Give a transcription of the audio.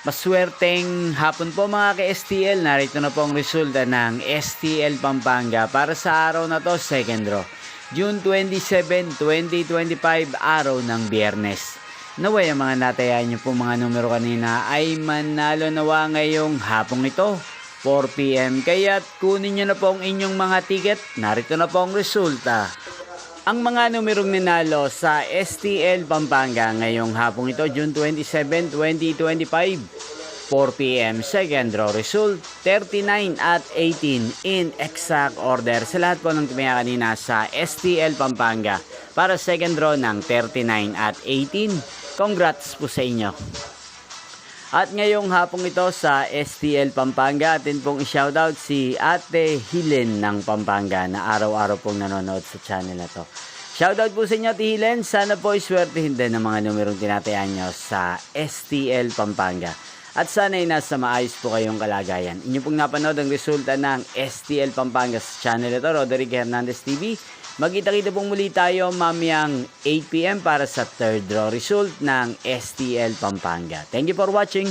Maswerteng hapon po mga ka-STL. Narito na po ang resulta ng STL Pampanga para sa araw na to, second draw. June 27, 2025, araw ng Biyernes. Naway ang mga natayan nyo po mga numero kanina ay manalo nawa ngayong hapong ito, 4 PM. Kaya't kunin nyo na po ang inyong mga ticket. Narito na po ang resulta. Ang mga numerong ninalo sa STL Pampanga ngayong hapong ito, June 27, 2025, 4 PM, second draw result, 39 at 18 in exact order. Sa lahat po ng tumaya kanina sa STL Pampanga para second draw ng 39 at 18. Congrats po sa inyo. At ngayong hapong ito sa STL Pampanga, atin pong i-shoutout si Ate Hilen ng Pampanga na araw-araw pong nanonood sa channel na to. Shoutout po sa inyo, Ate Hilen. Sana po iswertehin din ng mga numerong tinatayaan nyo sa STL Pampanga. At sana ay nasa maayos po kayong kalagayan. Inyo pong napanood ang resulta ng STL Pampanga sa channel ito, Roderick Hernandez TV. Magkita-kita pong muli tayo mamayang 8 PM para sa third draw result ng STL Pampanga. Thank you for watching.